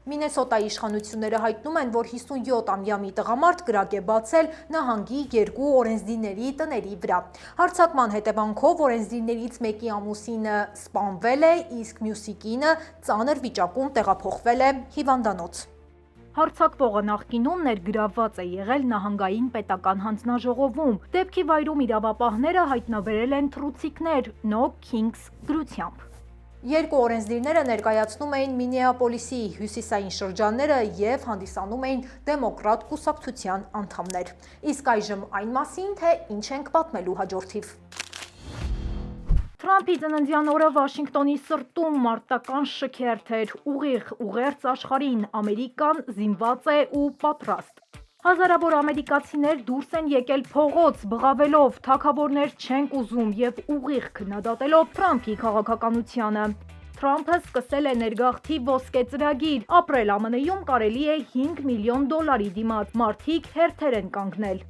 Մինեսոտայի իշխանությունները հայտնում են, որ 57-ամյա մի տղամարդ կրակ է բացել նահանգի 2 օրենսդիրների տների վրա։ Հարձակման հետևանքով օրենսդիրներից մեկի ամուսինը սպանվել է, իսկ մյուսի կինը ծանր վիճակում տեղափոխվել է հիվանդանոց։ Հարձակվողը նախկինում ներգրավված է եղել նահանգային պետական հանձնաժողովում։ Դեպքի վայրում իրավապահները հայտնաբերել են թռուցիկներ No Kings գրությամբ։ Երկու օրենսդիրները ներկայացնում էին Մինեապոլիսի հյուսիսային շրջանները և հանդիսանում էին դեմոկրատ կուսակցության անդամներ։ Իսկ այժմ այն մասին, թե ինչ ենք պատմելու հաջորդիվ։ Թրամփի ծննդյան օրը Վաշինգտոնի սրտում մարտական շքերթ էր, ուղիղ ուղերձ աշխարհին, Ամերիկան զինված է ու պատրաստ։ Հազարավոր ամերիկացիներ դուրս են եկել փողոց, բղավելով «Թագավորներ չենք ուզում» և ուղիղ քննադատելով Թրամփի քաղաքականությանը։ Թրամփը սկսել է ներգաղթի ոսկե ծրագիր, ապրել ԱՄՆ-ում կարելի է $5 միլիոն դիմաց, մարդիկ հերթեր են կանգնել։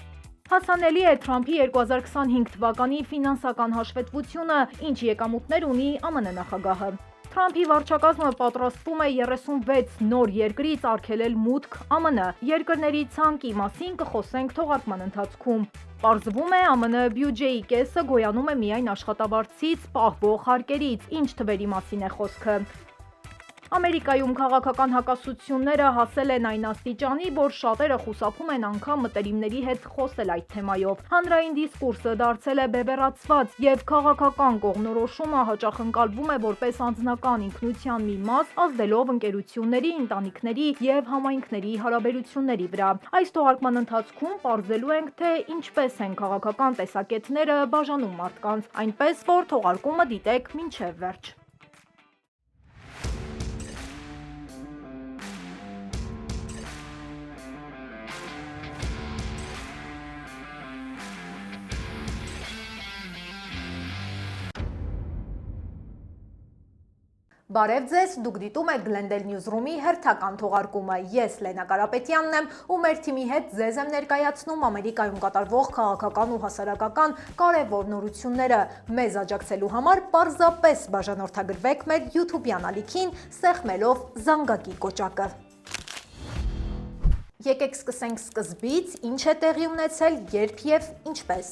Հասանելի է Թրամփի 2025 թվականի ֆինանսական հաշվետվությունը, ինչ եկամուտներ ունի ԱՄՆ նախագահը։ Թրամփի վարչակազմը պատրաստվում է 36 նոր երկրից արգելել մուտք ԱՄՆ։ Երկրների ցանկի մասին կխոսենք թողարկման ընթացքում։ Պարզվում է, ԱՄՆ բյուջեի կեսը գոյանում է միայն աշխատավարձից պահվող հարկերից, ինչ թվերի մասին է խոսքը։ Ամերիկայում քաղաքական հակասությունները հասել են այն աստիճանի, որ շատերը խուսափում են անգամ մտերիմների հետ խոսել այդ թեմայով։ Հանրային դիսկուրսը դարձել է բևեռացված, եւ քաղաքական կողմնորոշումը հաճախ ընկալվում է որպես անձնական ինքնության մի մաս, ազդելով ընկերությունների, ընտանիքների եւ համայնքների հարաբերությունների վրա։ Այս թողարկման ընթացքում պարզելու ենք, թե ինչպես են քաղաքական տեսակետները բաժանում մարդկանց, այնպես որ թողարկումը դիտեք մինչև վերջ։ Բարև ձեզ, դուք դիտում եք Glendale Newsroom-ի հերթական թողարկումը։ Ես Լենա Կարապետյանն եմ ու մեր թիմի հետ ձեզ եմ ներկայացնում Ամերիկայում կատարվող քաղաքական ու հասարակական կարևոր նորությունները։ Մեզ աջակցելու համար պարզապես բաժանորդագրվեք մեր YouTube-յան ալիքին, սեղմելով զանգակի կոճակը։ Եկեք սկսենք սկզբից, ինչ է տեղի ունեցել, երբ եւ ինչպես։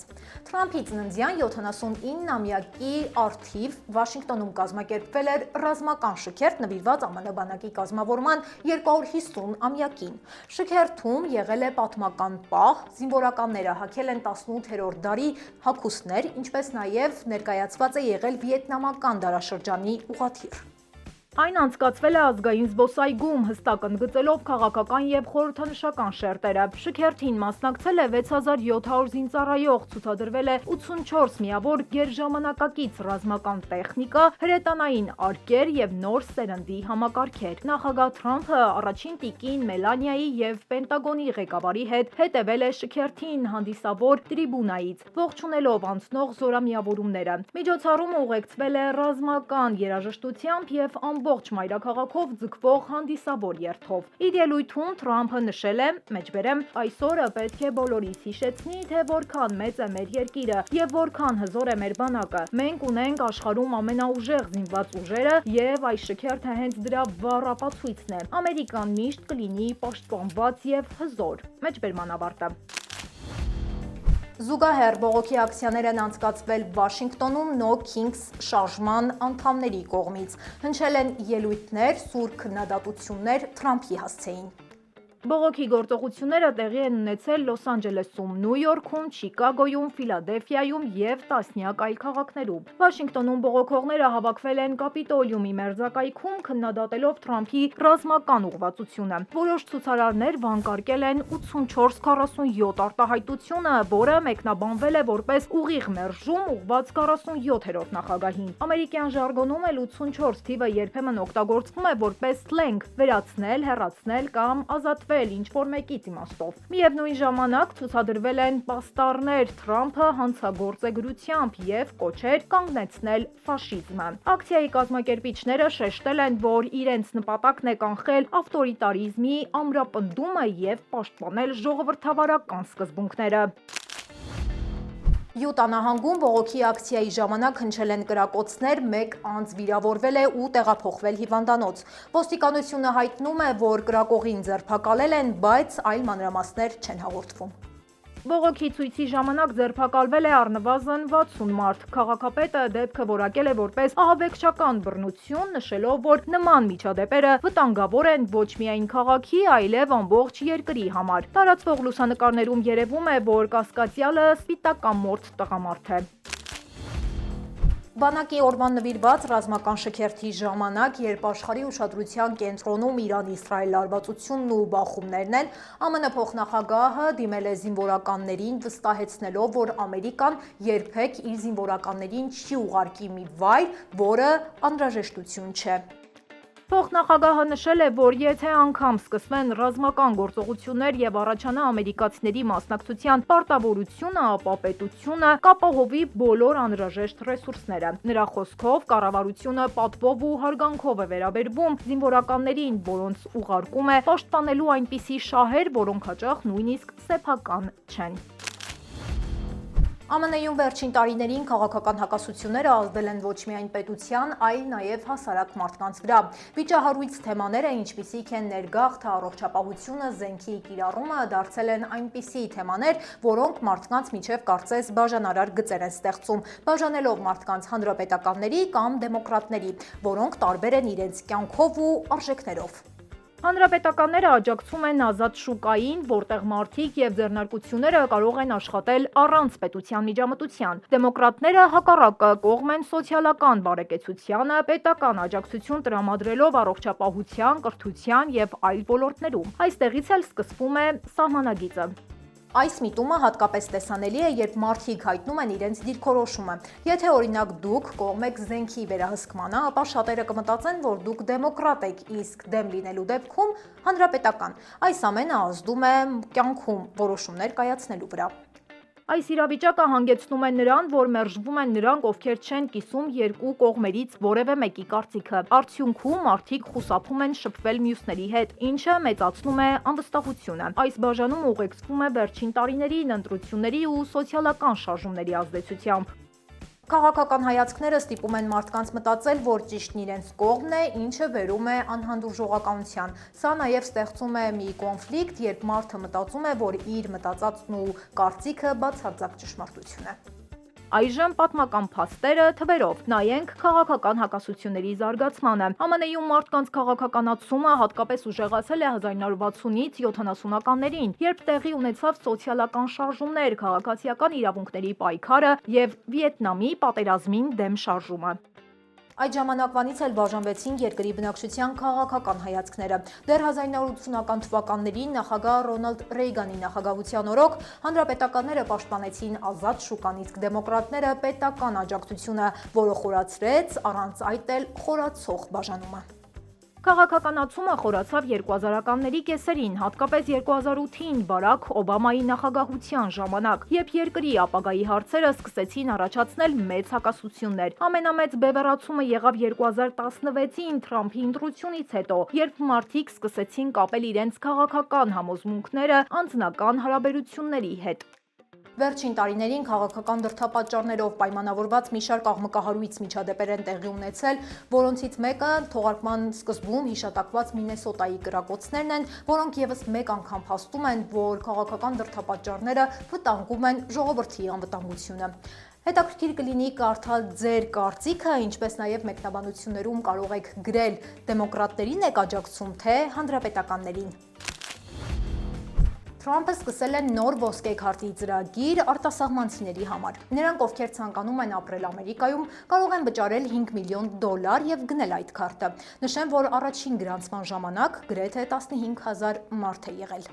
Թրամփի ծննդյան 79-ամյակի առթիվ Վաշինգտոնում կազմակերպվել էր ռազմական շքերթ նվիրված ԱՄՆ բանակի կազմավորման 250-ամյակին։ Շքերթում եղել է պատմական պահ, զինվորականները հագել են 18-րդ դարի հագուստներ, ինչպես նաև ներկայացված է եղել վիետնամական դարաշրջանի ուղղաթիռ։ Այն անցկացվել է ազգային զբոսայգում, հստակ ընդգծելով քաղաքական եւ խորհրդանշական շերտերը։ Շքերթին մասնակցել է 6700 զինծառայող, ցուցադրվել է 84 միավոր գերժամանակակից ռազմական տեխնիկա, հրետանային արկեր եւ նոր սերնդի համակարգեր։ Նախագահ Թրամփը առաջին տիկին Մելանիայի եւ Պենտագոնի ղեկավարի հետ հետևել է շքերթին հանդիսավոր տրիբունայից, ողջունելով անցնող զորամիավորումները։ Միջոցառումը ուղեկցվել է ռազմական երաժշտությամբ եւ ամբողջ մայրաքաղաքով ձգվող հանդիսավոր երթով։ Իր ելույթում Թրամփը նշել է. «Մեջբերեմ, այսօրը պետք է բոլորիս հիշեցնի, թե որքան մեծ է մեր երկիրը եւ որքան հզոր է մեր բանակը։ Մենք ունենք աշխարհում ամենաուժեղ զինված ուժերը եւ այս շքերթը հենց դրա վառ ապացույցն է։ Ամերիկան միշտ կլինի պաշտպանված եւ հզոր»։ Մեջբերման ավարտը։ Զուգահեռ բողոքի ակցիաներ են անցկացվել Վաշինգտոնում No Kings շարժման անդամների կողմից։ Հնչել են ելույթներ, սուր քննադատություններ Թրամփի հասցեին։ Բողոքի գործողությունները տեղի են ունեցել Լոս Անջելեսում, Նյու Յորքում, Չիկագոյում, Ֆիլադելֆիայում եւ տասնյակ այլ քաղաքներում։ Վաշինգտոնում բողոքողները հավաքվել են Կապիտոլիումի մերձակայքում, քննադատելով Թրամփի ռազմական ուղղվածությունը։ Որոշ ցուցարարներ վանկարկել են 84-47 արտահայտությունը, որը մեկնաբանվել է որպես ուղիղ մերժում ուղղված 47-րդ նախագահին։ Ամերիկյան ժարգոնում էլ 84 թիվը երբեմն օգտագործվում է որպես սլենգ՝ վերացնել, հեռացնել կամ ազատվել ինչ-որ մեկից իմաստով։ Միևնույն ժամանակ ցուցադրվել են պաստառներ Թրամփը հանցագործ է գրությամբ եւ կոչեր կանգնեցնել ֆաշիզմը։ Ակցիայի կազմակերպիչները շեշտել են, որ իրենց նպատակն է կանխել ավտորիտարիզմի ամրապնդումը եւ պաշտպանել ժողովրդավարական սկզբունքները։ Յուտա նահանգում բողոքի ակցիայի ժամանակ հնչել են կրակոցներ, մեկ անձ վիրավորվել է ու տեղափոխվել հիվանդանոց։ Ոստիկանությունը հայտնում է, որ կրակողին ձերբակալել են, բայց այլ մանրամասներ չեն հաղորդվում։ Բողոքի ցույցի ժամանակ ձերբակալվել է առնվազն 60 մարդ։ Քաղաքապետը դեպքը որակել է որպես ահաբեկչական բռնություն, նշելով, որ նման միջադեպերը վտանգավոր են ոչ միայն քաղաքի, այլև ամբողջ երկրի համար։ Տարածվող լուսանկարներում երևում է, որ կասկածյալը սպիտակամորթ տղամարդ է։ Բանակի օրվան նվիրված ռազմական շքերթի ժամանակ, երբ աշխարհի ուշադրության կենտրոնում Իրան-Իսրայել լարվածությունն ու բախումներն են, ԱՄՆ փոխնախագահը դիմել է զինվորականներին, վստահեցնելով, որ Ամերիկան երբեք իր զինվորականներին չի ուղարկի մի վայր, որը անհրաժեշտություն չէ։ Փոխնախագահը նշել է, որ եթե անգամ սկսվեն ռազմական գործողություններ եւ առաջանա ամերիկացիների մասնակցության պարտավորությունը, ապա պետությունը կապահովի բոլոր անհրաժեշտ ռեսուրսները։ Նրա խոսքով կառավարությունը պատվով ու հարգանքով է վերաբերվում զինվորականներին, որոնց ուղարկում է պաշտպանելու այնպիսի շահեր, որոնք հաճախ նույնիսկ սեփական չեն։ ԱՄՆ-ում վերջին տարիներին քաղաքական հակասությունները ազդել են ոչ միայն պետության, այլ նաև հասարակ մարդկանց վրա։ Վիճահարույց թեմաները, ինչպիսիք են ներգաղթը, առողջապահությունը, զենքի կիրառումը, դարձել են այնպիսի թեմաներ, որոնք մարդկանց միջև կարծես բաժանարար գծեր են ստեղծում, բաժանելով մարդկանց հանրապետականների կամ դեմոկրատների, որոնք տարբեր են իրենց կյանքով ու արժեքներով։ Հանրապետականները աջակցում են ազատ շուկային, որտեղ մարդիկ եւ ձեռնարկությունները կարող են աշխատել առանց պետության միջամտության։ Դեմոկրատները հակառակը կողմ են սոցիալական բարեկեցությանը, պետական աջակցություն տրամադրելով առողջապահության, կրթության եւ այլ ոլորտներում։ Այստեղից էլ սկսվում է սահմանագիծը։ Այս միտումը հատկապես տեսանելի է, երբ մարդիկ հայտնում են իրենց դիրքորոշումը։ Եթե օրինակ դուք կողմ եք զենքի վերահսկմանը, ապա շատերը կմտածեն, որ դուք դեմոկրատ եք, իսկ դեմ լինելու դեպքում հանրապետական։ Այս ամենը ազդում է կյանքում որոշումներ կայացնելու վրա։ Այս իրավիճակը հանգեցնում է նրան, որ մերժվում են նրանք, ովքեր չեն կիսում երկու կողմերից որևէ մեկի կարծիքը։ Արդյունքում մարդիկ խուսափում են շփվել մյուսների հետ, ինչը մեծացնում է անվստահությունը։ Այս բաժանում ուղեկցվում է վերջին տարիներին ընտրությունների ու սոցիալական շարժումների ազդեցությամբ։ Քաղաքական հայացքները ստիպում են մարդկանց մտածել, որ ճիշտն իրենց կողմն է, ինչը բերում է անհանդուրժողականության։ Սա նաև ստեղծում է մի կոնֆլիկտ, երբ մարդը մտածում է, որ իր մտածածն ու կարծիքը բացարձակ ճշմարտություն է։ Այժմ պատմական փաստերը թվերով։ Նայենք քաղաքական հակասությունների զարգացմանը։ ԱՄՆ-ում մարդկանց քաղաքականացումը հատկապես ուժեղացել է 1960-ից 70-ականներին, երբ տեղի ունեցավ սոցիալական շարժումներ, քաղաքացիական իրավունքների պայքարը եւ Վիետնամի պատերազմին դեմ շարժումը։ Այդ ժամանակվանից էլ բաժանվեցին երկրի բնակչության քաղաքական հայացքները։ Դեռ 1980-ական թվականներին նախագահ Ռոնալդ Ռեյգանի նախագահության օրոք հանրապետականները պաշտպանեցին ազատ շուկան, իսկ դեմոկրատները պետական աջակցությունը, որը խորացրեց առանց այդ էլ խորացող բաժանումը։ Քաղաքականացումը խորացավ 2000-ականների կեսերին, հատկապես 2008-ին Բարաք Օբամայի նախագահության ժամանակ, երբ երկրի ապագայի հարցերը սկսեցին առաջացնել մեծ հակասություններ։ Ամենամեծ բևեռացումը եղավ 2016-ին Թրամփի ընտրությունից հետո, երբ մարդիկ սկսեցին կապել իրենց քաղաքական համոզմունքները անձնական հարաբերությունների հետ։ Վերջին տարիներին քաղաքական դրդապատճառներով պայմանավորված մի շարք աղմկահարույց միջադեպեր են տեղի ունեցել, որոնցից մեկը թողարկման սկզբում հիշատակված Մինեսոտայի կրակոցներն են, որոնք եւս մեկ անգամ փաստում են, որ քաղաքական դրդապատճառները վտանգում են ժողովրդի անվտանգությունը։ Հետաքրքիր կլինի կարդալ ձեր կարծիքը, ինչպես նաև մեկնաբանություններում կարող եք գրել դեմոկրատներին եք աջակցում, թե հանրապետականներին։ Թրամփը սկսել է նոր ոսկե քարտի ծրագիր արտասահմանցիների համար։ Նրանք, ովքեր ցանկանում են ապրել Ամերիկայում, կարող են վճարել $5 միլիոն եւ գնել այդ քարտը։ Նշեմ, որ առաջին գրանցման ժամանակ գրեթե 15,000 մարդ է եղել։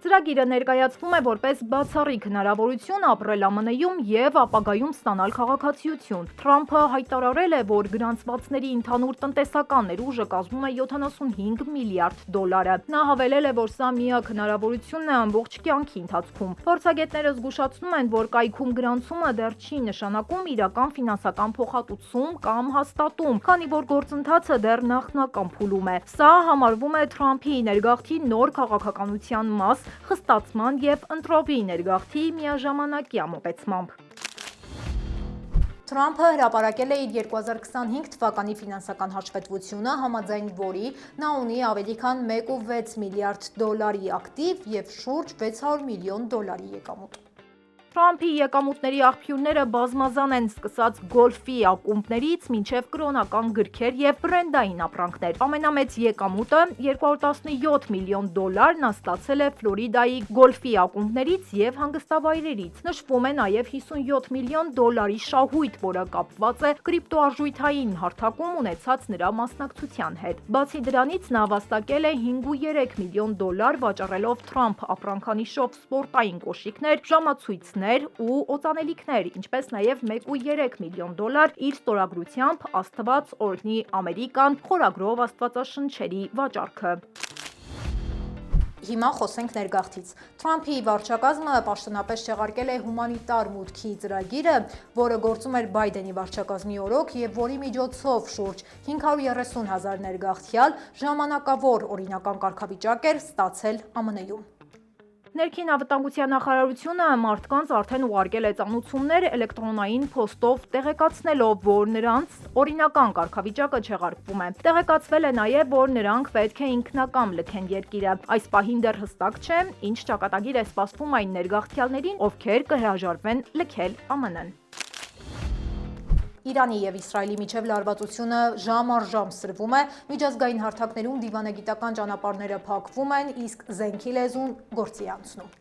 Ծրագիրը ներկայացվում է որպես բացառիկ հնարավորություն ապրել ԱՄՆ-ում եւ ապագայում ստանալ քաղաքացիություն։ Թրամփը հայտարարել է, որ գրանցվածների ընդհանուր տնտեսական ներուժը կազմում է $75 միլիարդ։ Նա հավելել է, որ սա միակ հնարավորությունն է ամբողջ կյանքի ընթացքում։ Փորձագետները զգուշացնում են, որ կայքում գրանցումը դեռ չի նշանակում իրական ֆինանսական փոխհատուցում կամ հաստատում, քանի որ գործընթացը դեռ նախնական փուլում է։ Սա համարվում է Թրամփի ներգաղթի նոր քաղաքականության մաս, խստացման եւ ընտրովի ներգաղթի միաժամանակյա մոտեցմամբ։ Թրամփը հրապարակել է իր 2025 թվականի ֆինանսական հաշվետվությունը, համաձայն որի նա ունի ավելի քան 1.6 միլիարդ դոլարի ակտիվ և շուրջ 600 միլիոն դոլարի եկամուտ։ Թրամփի եկամուտների աղբյուրները բազմազան են, սկսած գոլֆի ակումբներից մինչև կրոնական գրքեր և բրենդային ապրանքներ։ Ամենամեծ եկամուտը 217 միլիոն դոլար նա ստացել է Ֆլորիդայի գոլֆի ակումբներից և հանգստավայրերից։ Նշվում է նաև 57 միլիոն դոլարի շահույթ, որը կապված է կրիպտոարժույթային հարթակում ունեցած նրա մասնակցության հետ։ Բացի դրանից նա վաստակել է 5.3 միլիոն դոլար վաճառելով Թրամփ ապրանքանիշով սպորտային կոշիկներ, ժամացույցներ ու օծանելիքներ, ինչպես նաև 1.3 միլիոն դոլար իր ստորագրությամբ «Աստված օրհնի Ամերիկան» խորագրով աստվածաշնչերի վաճառքը։ Հիմա խոսենք ներգաղթից։ Թրամփի վարչակազմը պաշտոնապես չեղարկել է հումանիտար մուտքի ծրագիրը, որը գործում էր Բայդենի վարչակազմի օրոք և որի միջոցով շուրջ 530 հազար ներգաղթյալ ժամանակավոր օրինական կարգավիճակ էր ստացել ԱՄՆ-ում։ Ներքին անվտանգության նախարարությունը մարդկանց արդեն ուղարկել է ծանուցումներ էլեկտրոնային փոստով տեղեկացնելով, որ նրանց օրինական կարգավիճակը չեղարկվում է։ Տեղեկացվել է նաև, որ նրանք պետք է ինքնակամ լքեն երկիրը։ Այս պահին դեռ հստակ չէ, ինչ ճակատագիր է սպասվում այն ներգաղթյալներին, ովքեր կհրաժարվեն լքել ԱՄՆ-ն։ Իրանի և Իսրայելի միջև լարվածությունը ժամ առ ժամ սրվում է, միջազգային հարթակներում դիվանագիտական ճանապարհները փակվում են, իսկ զենքի լեզուն գործի է անցնում։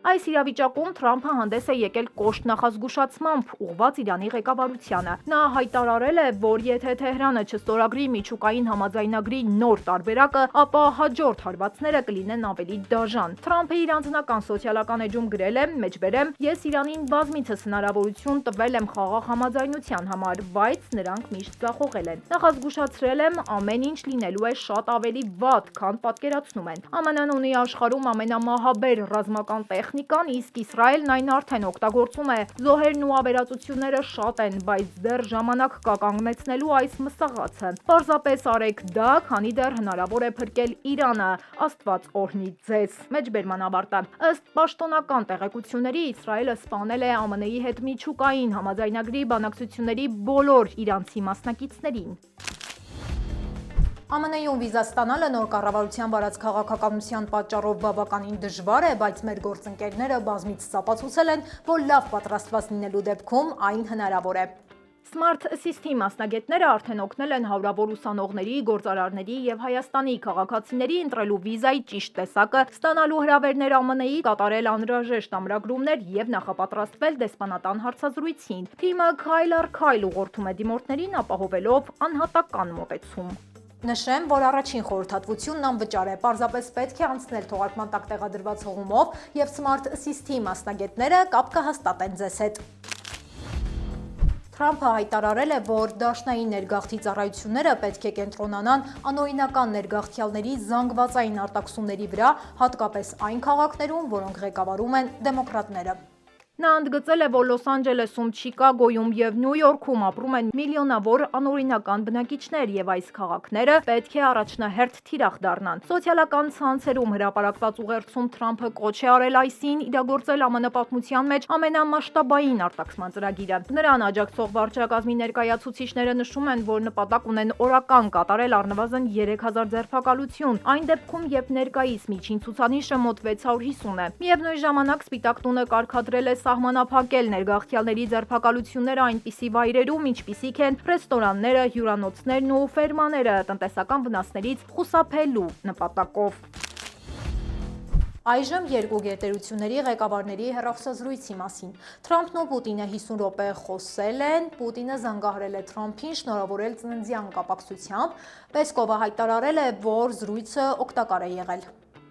Այս իրավիճակում Թրամփը հանդես է եկել կոշտ նախազգուշացմամբ ուղղված Իրանի ղեկավարությանը։ Նա հայտարարել է, որ եթե Թեհրանը չստորագրի միջուկային համաձայնագրի նոր տարբերակը, ապա հաջորդ հարվածները կլինեն ավելի դաժան։ Թրամփը իր անձնական սոցիալական էջում գրել է. «Մեջբերեմ, ես Իրանին բազմիցս հնարավորություն տվել եմ խաղաղ համաձայնության համար, բայց նրանք միշտ ձախողել են։ Նախազգուշացրել եմ, ամեն ինչ լինելու է շատ ավելի վատ, քան պատկերացնում են։ ԱՄՆ-ն ունի աշխարհում ամենամահաբեր ռազմական տեխնիկան, իսկ Իսրայելն այն արդեն օգտագործում է։ Զոհերն ու ավերածությունները շատ են, բայց դեռ ժամանակ կա կանգնեցնելու այս մսաղացը։ Պարզապես արեք դա, քանի դեռ հնարավոր է փրկել Իրանը։ Աստված օրհնի ձեզ»։ Մեջբերման ավարտը։ Ըստ պաշտոնական տեղեկությունների, Իսրայելը սպանել է ԱՄՆ-ի հետ միջուկային համաձայնագրի բանակցությունների բոլոր իրանցի մասնակիցներին։ ԱՄՆ-ում վիզա ստանալը նոր կառավարության վարած քաղաքականության պատճառով բավականին դժվար է, բայց մեր գործընկերները բազմիցս ապացուցել են, որ լավ պատրաստված լինելու դեպքում այն հնարավոր է։ Smart System մասնագետները արդեն օգնել են հարյուրավոր ուսանողների, գործարարների և Հայաստանի քաղաքացիների ընտրելու վիզայի ճիշտ տեսակը, ստանալու հրավերներ ԱՄՆ-ի, կատարել անհրաժեշտ ամրագրումներ և նախապատրաստվել դեսպանատան հարցազրույցին։ Թիմը քայլ առ քայլ ուղղորդում է դիմորդներին, ապահովելով անհատական մոտեցում։ Նշեմ, որ առաջին խորհրդատվությունն անվճար է, պարզապես պետք է անցնել թողարկման տակ տեղադրված հղումով և Smart System մասնագետները կապ կհաստատեն ձեզ հետ։ Թրամփը հայտարարել է, որ դաշնային ներգաղթի ծառայությունները պետք է կենտրոնանան անօրինական ներգաղթյալների զանգվածային արտաքսումների վրա, հատկապես այն քաղաքներում, որոնք ղեկավարում են դեմոկրատները։ Նա ընդգծել է, որ Լոս Անջելեսում, Չիկագոյում և Նյու Յորքում ապրում են միլիոնավոր անօրինական բնակիչներ, և այս քաղաքները պետք է առաջնահերթ թիրախ դառնան։ Սոցիալական ցանցերում հրապարակված ուղերձում Թրամփը կոչ է արել այսին իրագործել ԱՄՆ պատմության մեջ ամենամասշտաբային արտաքսման ծրագիրը։ Նրան աջակցող վարչակազմի ներկայացուցիչները նշում են, որ նպատակ ունեն օրական կատարել առնվազն 3000 ձերբակալություն, այն դեպքում, երբ ներկայիս միջին ցուցանիշը մոտ 650 է։ Միևնույն ժամանակ Սպիտակ տունը կարգադրել է սահմանափակել ներգաղթյալների ձերբակալությունները այնպիսի վայրերում, ինչպիսիք են ռեստորանները, հյուրանոցներն ու ֆերմաները, տնտեսական վնասներից խուսափելու նպատակով։ Այժմ երկու գերտերությունների ղեկավարների հեռախոսազրույցի մասին։ Թրամփն ու Պուտինը 50 րոպե խոսել են, Պուտինը զանգահարել է Թրամփին, շնորհավորել ծննդյան կապակցությամբ։ Պեսկովը հայտարարել է, որ զրույցը օգտակար է եղել։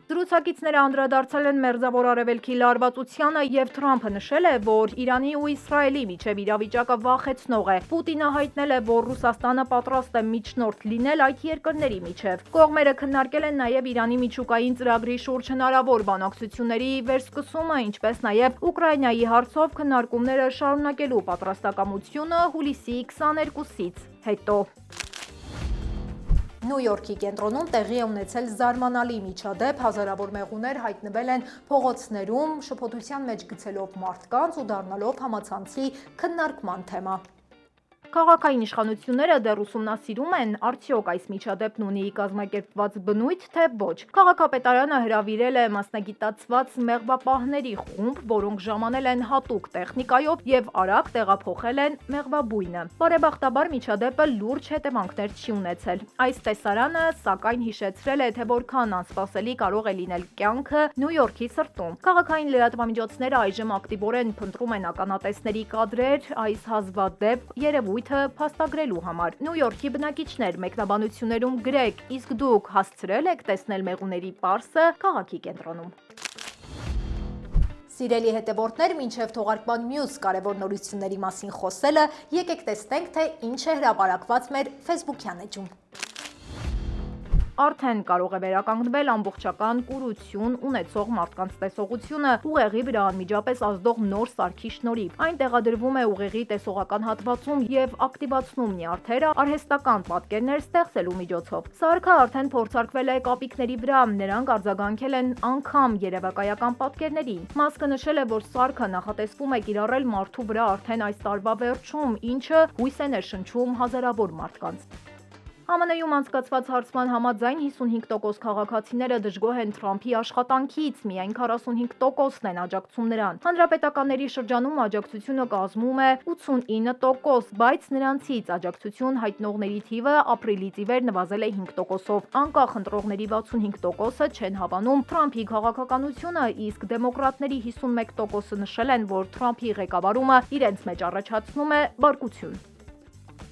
Զրուցակիցները անդրադարձել են Մերձավոր Արևելքի լարվածությանը և Թրամփը նշել է, որ Իրանի ու Իսրայելի միջև իրավիճակը վախեցնող է։ Պուտինը հայտնել է, որ Ռուսաստանը պատրաստ է միջնորդ լինել այդ երկրների միջև։ Կողմերը քննարկել են նաև Իրանի միջուկային ծրագրի շուրջ հնարավոր բանակցությունների վերսկսումը, ինչպես նաև Ուկրաինայի հարցով քննարկումները շարունակելու պատրաստակամությունը հուլիսի 22-ից հետո։ Նյու Յորքի կենտրոնում տեղի է ունեցել զարմանալի միջադեպ, հազարավոր մեղուներ հայտնվել են փողոցներում, շփոթության մեջ գցելով մարդկանց ու դառնալով համացանցի քննարկման թեմա։ Քաղաքային իշխանությունները դեռ ուսումնասիրում են, արդյոք այս միջադեպն ունի կազմակերպված բնույթ, թե ոչ։ Քաղաքապետարանը հրավիրել է մասնագիտացված մեղվապահների խումբ, որոնք ժամանել են հատուկ տեխնիկայով եւ արագ տեղափոխել են մեղվաբույնը։ Բարեբախտաբար միջադեպը լուրջ հետևանքներ չի ունեցել։ Այս տեսարանը, սակայն, հիշեցրել է, թե որքան անսպասելի կարող է լինել կյանքը Նյու Յորքի սրտում։ Քաղաքային լրատվամիջոցները այժմ ակտիվորեն փնտրում են ականատեսների կադրեր այս հազվադեպ երևույթը փաստագրելու համար։ Նյու Յորքի բնակիչներ, մեկնաբանություններում գրեք, իսկ դուք հասցրել եք տեսնել մեղուների պարսը քաղաքի կենտրոնում։ Սիրելի հետևորդներ, մինչև թողարկման մյուս կարևոր նորությունների մասին խոսելը, եկեք տեսնենք, թե ինչ է հրապարակված մեր Facebook-յան էջում։ Արդեն կարող է վերականգնվել ամբողջական կուրություն ունեցող մարդկանց տեսողությունը ուղեղի վրա անմիջապես ազդող նոր սարքի շնորհիվ։ Այն տեղադրվում է ուղեղի տեսողական հատվածում եւ ակտիվացնում նյարդերը արհեստական պատկերներ ստեղծելու միջոցով։ Սարքը արդեն փորձարկվել է կապիկների վրա, նրանք արձագանքել են անգամ երևակայական պատկերներին։ Մասկը նշել է, որ սարքը նախատեսվում է կիրառել մարդու վրա արդեն այս տարվա վերջում, ինչը հույս է ներշնչում հազարավոր մարդկանց։ ԱՄՆ-ում անցկացված հարցման համաձայն 55% քաղաքացիները դժգոհ են Թրամփի աշխատանքից, միայն 45%-ն են աջակցում նրան։ Հանրապետականների շրջանում աջակցությունը կազմում է 89%, բայց նրանցից աջակցություն հայտնողների թիվը ապրիլից ի վեր նվազել է 5%-ով։ Անկախ ընտրողների 65%-ը չեն հավանում Թրամփի քաղաքականությունը, իսկ դեմոկրատների 51%-ը նշել են, որ Թրամփի ղեկավարումը իրենց մեջ առաջացնում է բարկություն։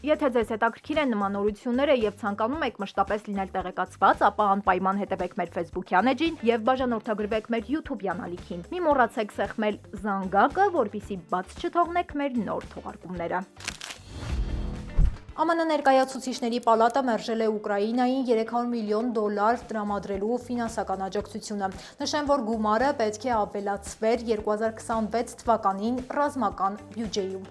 Եթե ձեզ հետաքրքիր են նման նորությունները եւ ցանկանում եք մշտապես լինել տեղեկացված, ապա անպայման հետևեք մեր Facebook-յան էջին եւ բաժանորդագրվեք մեր YouTube-յան ալիքին։ Մի մոռացեք սեղմել զանգակը, որպեսզի բաց չթողնեք մեր նոր թողարկումները։ ԱՄՆ ներկայացուցիչների պալատը մերժել է Ուկրաինային $300 միլիոն տրամադրելու ֆինանսական աջակցությունը։ Նշեմ, որ գումարը պետք է ավելացվեր 2026 թվականին ռազմական բյուջեում։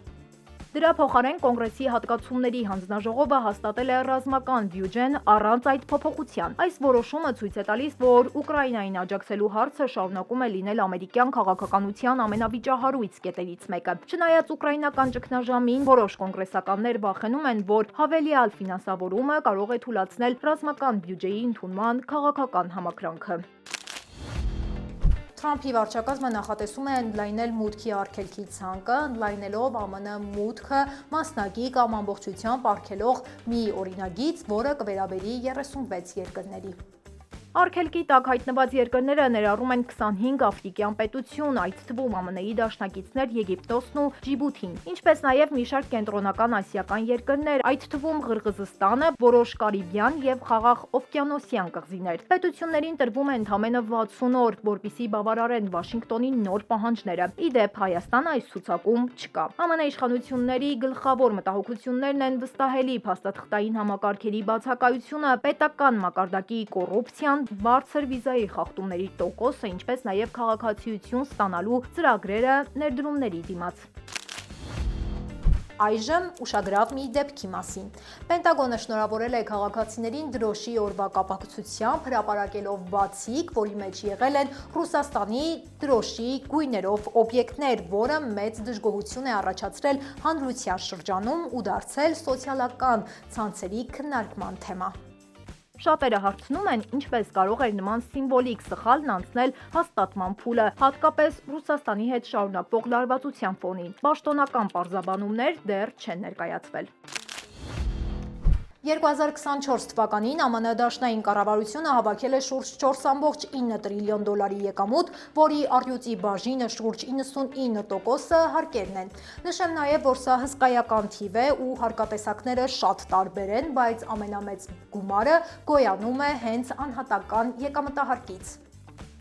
Դրա փոխարեն Կոնգրեսի հատկացումների հանձնաժողովը հաստատել է ռազմական բյուջեն առանց այդ փոփոխության։ Այս որոշումը ցույց է տալիս, որ Ուկրաինային աջակցելու հարցը շարունակում է լինել ամերիկյան քաղաքականության ամենավիճահարույց կետերից մեկը։ Չնայած ուկրաինական ճգնաժամին, որոշ կոնգրեսականներ վախենում են, որ հավելյալ ֆինանսավորումը կարող է թուլացնել ռազմական բյուջեի ընդունման քաղաքական համակրանքը։ Թրամփի վարչակազմը նախատեսում է ընդլայնել մուտքի արգելքի ցանկը, ընդլայնելով ԱՄՆ մուտքը մասնակի կամ ամբողջությամբ արգելող մի օրինագիծ, որը կվերաբերի 36 երկրների։ Արգելքի տակ հայտնված երկրները ներառում են 25 աֆրիկյան պետություն, այդ թվում ԱՄՆ-ի դաշնակիցներ Եգիպտոսն ու Ջիբութին, ինչպես նաև մի շարք կենտրոնական ասիական երկրներ, այդ թվում Ղրղզստանը, որոշ կարիբյան եւ խաղաղ օվկիանոսյան կղզիներ։ Պետություններին տրվում է ընդամենը 60 օր, որպեսզի բավարարեն Վաշինգտոնի նոր պահանջները։ Ի դեպ, Հայաստանը այս ցուցակում չկա։ ԱՄՆ իշխանությունների գլխավոր մտահոգություններն են վստահելի փաստաթղթային համակարգերի բացակայությունը, պետական մակարդակի կոռուպցիան, բարձր վիզայի խախտումների տոկոսը, ինչպես նաև քաղաքացիություն ստանալու ծրագրերը ներդրումների դիմաց։ Այժմ ուշագրավ մի դեպքի մասին։ Պենտագոնը շնորհավորել է քաղաքացիներին դրոշի օրվա կապակցությամբ, հրապարակելով բացիկ, որի մեջ եղել են Ռուսաստանի դրոշի գույներով օբյեկտներ, որը մեծ դժգոհություն է առաջացրել հանրության շրջանում ու դարձել սոցիալական ցանցերի քննարկման թեմա։ Շատերը հարցնում են, ինչպես կարող էր նման սիմվոլիկ սխալն անցնել հաստատման փուլը, հատկապես Ռուսաստանի հետ շարունակվող լարվածության ֆոնին։ Պաշտոնական պարզաբանումներ դեռ չեն ներկայացվել։ 2024 թվականին ԱՄՆ դաշնային կառավարությունը հավաքել է շուրջ 4.9 տրիլիոն դոլարի եկամուտ, որի առյուծի բաժինը շուրջ 99%-ը հարկերն են։ Նշեմ նաև, որ սա հսկայական թիվ է ու հարկատեսակները շատ տարբեր են, բայց ամենամեծ գումարը գոյանում է հենց անհատական եկամտահարկից։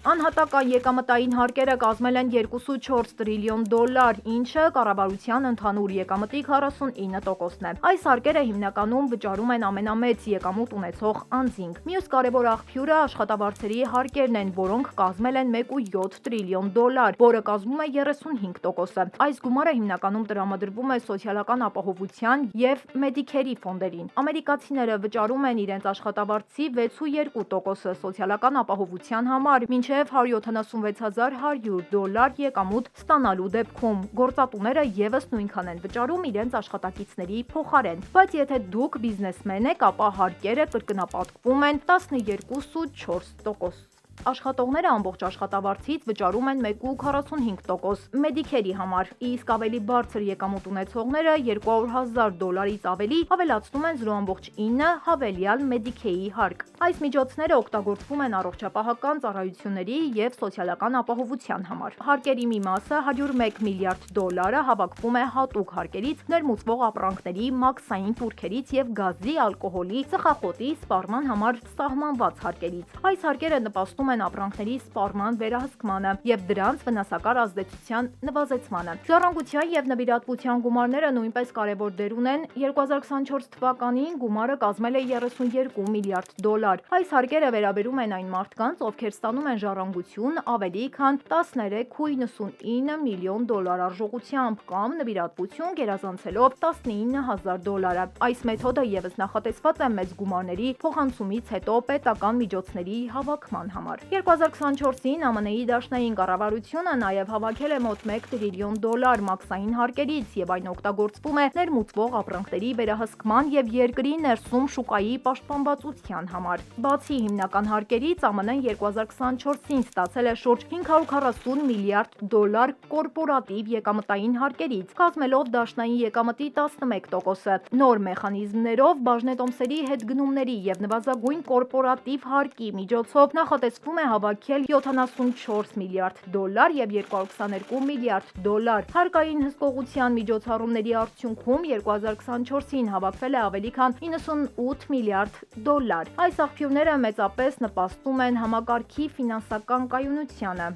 Անհատական եկամտային հարկերը կազմել են 2.4 տրիլիոն դոլար, ինչը կառավարության ընդհանուր եկամտի 49%-ն է։ Այս հարկերը հիմնականում վճարում են ամենամեծ եկամուտ ունեցող անձինք։ Մյուս կարևոր աղբյուրը աշխատավարձերի հարկերն են, որոնք կազմել են 1.7 տրիլիոն դոլար, որը կազմում է 35%-ը։ Այս գումարը հիմնականում տրամադրվում է սոցիալական ապահովության և մեդիքերի ֆոնդերին։ Ամերիկացիները վճարում են իրենց աշխատավարձի 6.2%-ը սոցիալական ապահովության համար, մինչև 176.100 դոլար եկամուտ ստանալու դեպքում գործատուները ևս նույնքան են վճարում իրենց աշխատակիցների փոխարեն։ Բայց եթե դուք բիզնեսմեն եք, ապա հարկերը կրկնապատկվում են 12.4%։ Աշխատողները ամբողջ աշխատավարձից վճարում են 1.45% մեդիքերի համար, իսկ ավելի բարձր եկամուտ ունեցողները 200.000 դոլարից ավելի ավելացնում են 0.9 հավելյալ մեդիքեի հարկ։ Այս միջոցները օգտագործվում են առողջապահական ծառայությունների և սոցիալական ապահովության համար։ Հարկերի մի մասը, 101 միլիարդ դոլարը, հավաքվում է հատուկ հարկերից, ներմուծվող ապրանքների, մաքսային տուրքերից և գազի, ալկոհոլի, ծխախոտի սպառման համար սահմանված հարկերից։ Այս հարկերը նպաստում են ապրանքների սպառման վերահսկմանը և դրանց վնասակար ազդեցության նվազեցմանը։ Ժառանգության և նվիրատվության գումարները նույնպես կարևոր դեր ունեն։ 2024 թվականին գումարը կազմել է 32 միլիարդ դոլար։ Այս հարկերը վերաբերում են այն մարդկանց, ովքեր ստանում են ժառանգություն ավելի քան 13.99 միլիոն դոլար արժողությամբ կամ նվիրատվություն գերազանցելով 19.000 դոլարը։ Այս մեթոդը ևս նախատեսված է մեծ գումարների փոխանցումից հետո պետական միջոցների հավաքման համար։ 2024-ին ԱՄՆ-ի դաշնային կառավարությունը նաև հավաքել է մոտ 1 տրիլիոն դոլար մաքսային հարկերից և այն օգտագործվում է ներմուծվող ապրանքների վերահսկման և երկրի ներսում շուկայի պաշտպանվածության համար։ Բացի հիմնական հարկերից, ԱՄՆ-ն 2024-ին ստացել է շուրջ 540 միլիարդ դոլար կորպորատիվ եկամտային հարկերից, կազմելով դաշնային եկամտի 11%-ը։ Նոր մեխանիզմներով, բաժնետոմսերի հետգնումների և նվազագույն կորպորատիվ հարկի միջոցով նախատեսվում է հավաքել 74 միլիարդ դոլար և 222 միլիարդ դոլար։ Հարկային հսկողության միջոցառումների արդյունքում 2024-ին հավաքվել է ավելի քան 98 միլիարդ դոլար։ Այս աղբյուրները մեծապես նպաստում են համակարգի ֆինանսական կայունությանը։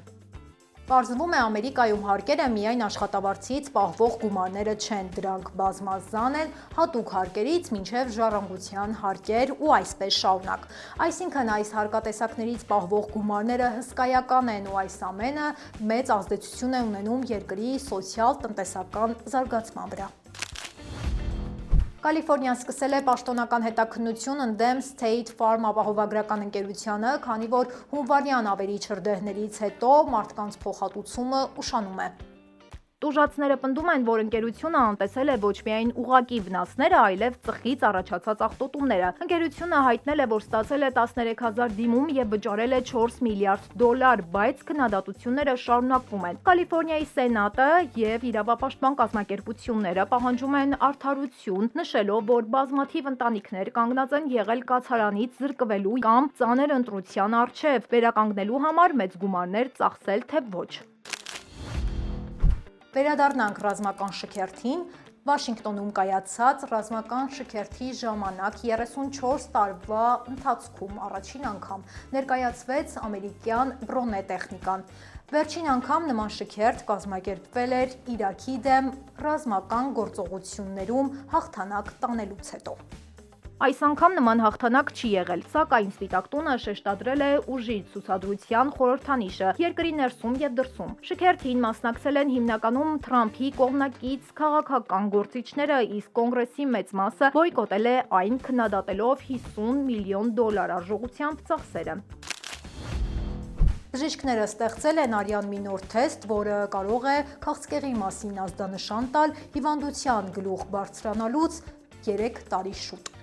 Պարզվում է, Ամերիկայում հարկերը միայն աշխատավարձից պահվող գումարները չեն, դրանք բազմազան են հատուկ հարկերից մինչև ժառանգության հարկեր ու այսպես շարունակ։ Այսինքն այս հարկատեսակներից պահվող գումարները հսկայական են ու այս ամենը մեծ ազդեցություն է ունենում երկրի սոցիալ-տնտեսական զարգացման վրա։ Կալիֆորնիան սկսել է պաշտոնական հետաքննություն ընդդեմ State Farm ապահովագրական ընկերությանը, քանի որ հունվարյան ավերիչ հրդեհներից հետո մարդկանց փոխհատուցումը ուշանում է։ Տուժածները պնդում են, որ ընկերությունը անտեսել է ոչ միայն ուղղակի վնասները, այլև ծխից առաջացած աղտոտումները։ Ընկերությունը հայտնել է, որ ստացել է 13,000 դիմում և վճարել է 4 միլիարդ դոլար, բայց քննադատությունները շարունակվում են։ Կալիֆորնիայի Սենատը և իրավապաշտպան կազմակերպությունները պահանջում են արդարություն, նշելով, որ բազմաթիվ ընտանիքներ կանգնած են եղել կացարանից զրկվելու կամ ծանր ընտրության առջև, վերականգնելու համար մեծ գումարներ ծախսել, թե ոչ։ Վերադառնանք ռազմական շքերթին։ Վաշինգտոնում կայացած ռազմական շքերթի ժամանակ 34 տարվա ընթացքում առաջին անգամ ներկայացվեց ամերիկյան բրոնետեխնիկան։ Վերջին անգամ նման շքերթ կազմակերպվել էր Իրաքի դեմ ռազմական գործողություններում հաղթանակ տանելուց հետո։ Այս անգամ նման հաղթանակ չի եղել, սակայն Սպիտակ տունը շեշտադրել է ուժի ցուցադրության խորհրդանիշը երկրի ներսում և դրսում։ Շքերթին մասնակցել են հիմնականում Թրամփի կողմնակից քաղաքական գործիչները, իսկ Կոնգրեսի մեծ մասը բոյկոտել է այն, քննադատելով 50 միլիոն դոլար արժողությամբ ծախսերը։ Բժիշկները ստեղծել են արյան մի նոր թեստ, որը կարող է քաղցկեղի մասին ազդանշան տալ հիվանդության գլուխ բարձրանալուց 3 տարի շուտ։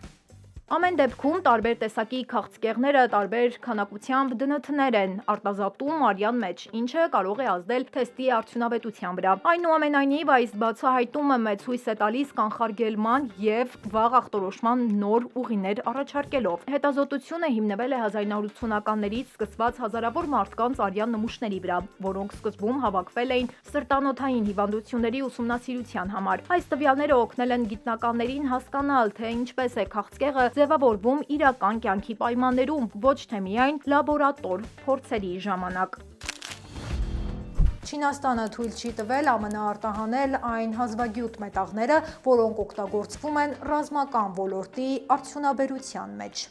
Ամեն դեպքում տարբեր տեսակի քաղցկեղները տարբեր քանակությամբ ԴՆԹ-ներ են արտազատում արյան մեջ, ինչը կարող է ազդել թեստի արդյունավետության վրա։ Այնուամենայնիվ, այս բացահայտումը մեծ հույս է տալիս կանխարգելման և վաղ ախտորոշման նոր ուղիներ առաջարկելով։ Հետազոտությունը հիմնվել է 1980-ականներից սկսված հազարավոր մարդկանց արյան նմուշների վրա, որոնք սկզբում հավաքվել էին սրտանոթային հիվանդությունների ուսումնասիրության համար։ Այս տվյալները օգնել են գիտնականներին հասկանալ, թե ինչպես է քաղցկեղը ձևավորվում իրական կյանքի պայմաններում, ոչ թե միայն լաբորատոր փորձերի ժամանակ։ Չինաստանը թույլ չի տվել ԱՄՆ արտահանել այն հազվագյուտ մետաղները, որոնք օգտագործվում են ռազմական ոլորտի արդյունաբերության մեջ։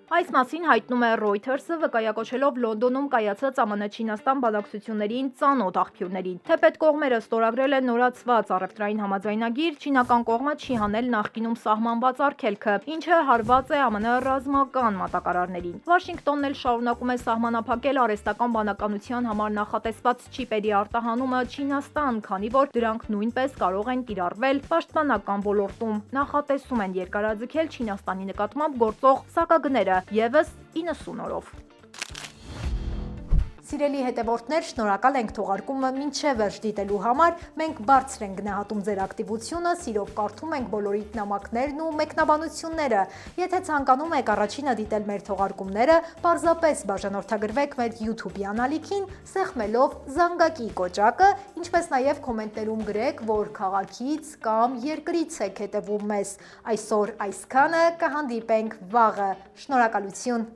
Այս մասին հայտնում է Reuters-ը, վկայակոչելով Լոնդոնում կայացած ԱՄՆ-Չինաստան բանակցություններին ծանոթ աղբյուրներին։ Թեպետ կողմերը ստորագրել են նորացված առևտրային համաձայնագիր, չինական կողմը չի հանել նախկինում սահմանված արգելքը, ինչը հարված է ԱՄՆ ռազմական մատակարարներին։ Վաշինգտոնն էլ շարունակում է սահմանափակել արհեստական բանականության համար նախատեսված չիպերի արտահանումը Չինաստան, քանի որ դրանք նույնպես կարող են կիրառվել պաշտպանական ոլորտում։ Նախատեսում են երկարաձգել Չինաստանի նկատմամբ գործող սակագները ևս 90 օրով։ Սիրելի հետևորդներ, շնորհակալ ենք թողարկումը մինչև վերջ դիտելու համար։ Մենք բարձր ենք գնահատում ձեր ակտիվությունը, սիրով կարդում ենք բոլորիդ նամակներն ու մեկնաբանությունները։ Եթե ցանկանում եք առաջինը դիտել մեր թողարկումները, պարզապես բաժանորդագրվեք մեր YouTube-յան ալիքին, սեղմելով զանգակի կոճակը, ինչպես նաև կոմենտներում գրեք, որ քաղաքից կամ երկրից եք հետևում մեզ։ Այսօր այսքանը, կհանդիպենք վաղը։ Շնորհակալություն։